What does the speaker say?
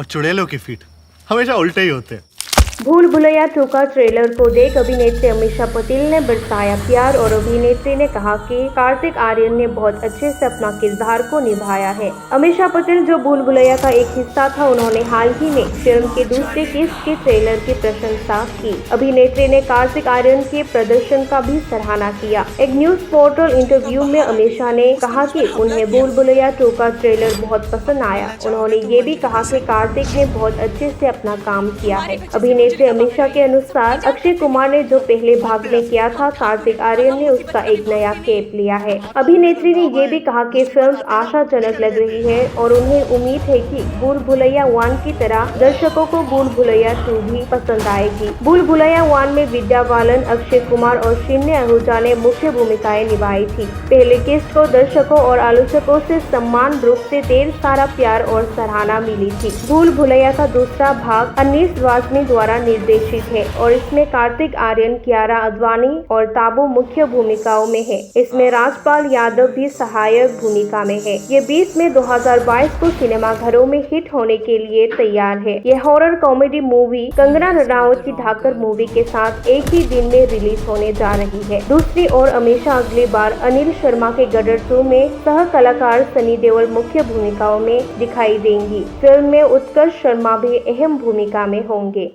चुड़ैलों के फीट हमेशा उल्टे ही होते हैं। भूल भुलैया 2 का ट्रेलर को देख अभिनेत्री अमीषा पटेल ने बरसाया प्यार और अभिनेत्री ने कहा कि कार्तिक आर्यन ने बहुत अच्छे से अपना किरदार को निभाया है। अमीषा पटेल जो भूल भुलैया का एक हिस्सा था, उन्होंने हाल ही में फिल्म के दूसरे किस्त के ट्रेलर की प्रशंसा की। अभिनेत्री ने कार्तिक आर्यन के प्रदर्शन का भी सराहना किया। एक न्यूज पोर्टल इंटरव्यू में अमीषा ने कहा कि उन्हें भूल भुलैया 2 का ट्रेलर बहुत पसंद आया। उन्होंने ये भी कहा कि कार्तिक ने बहुत अच्छे से अपना काम किया है। अभिनेत्री अमीषा के अनुसार अक्षय कुमार ने जो पहले भाग में किया था, कार्तिक आर्यन ने उसका एक नया केप लिया है। अभिनेत्री ने ये भी कहा कि फिल्म आशाजनक लग रही है और उन्हें उम्मीद है कि भूल भुलैया 1 की तरह दर्शकों को भूल भुलैया 2 भी पसंद आएगी। भूल भुलैया 1 में विद्या बालन, अक्षय कुमार और शिन्ने आहूजा ने मुख्य भूमिकाएं निभाई थी। पहले किस्त को दर्शकों और आलोचकों से समान रूप से ढेर सारा प्यार और सराहना मिली थी। भूल भुलैया का दूसरा भाग अनीस वाजनी द्वारा निर्देशित है और इसमें कार्तिक आर्यन, कियारा आडवाणी और ताबू मुख्य भूमिकाओं में है। इसमें राजपाल यादव भी सहायक भूमिका में है। ये 20 मई 2022 को सिनेमाघरों में हिट होने के लिए तैयार है। ये horror comedy movie Kangana Ranaut की ढाकर मूवी के साथ एक ही दिन में रिलीज होने जा रही है। दूसरी ओर अमीषा अगली बार अनिल शर्मा के गदर 2 में सह कलाकार सनी देओल मुख्य भूमिकाओं में दिखाई देंगी। फिल्म में उत्कर्ष शर्मा भी अहम भूमिका में होंगे।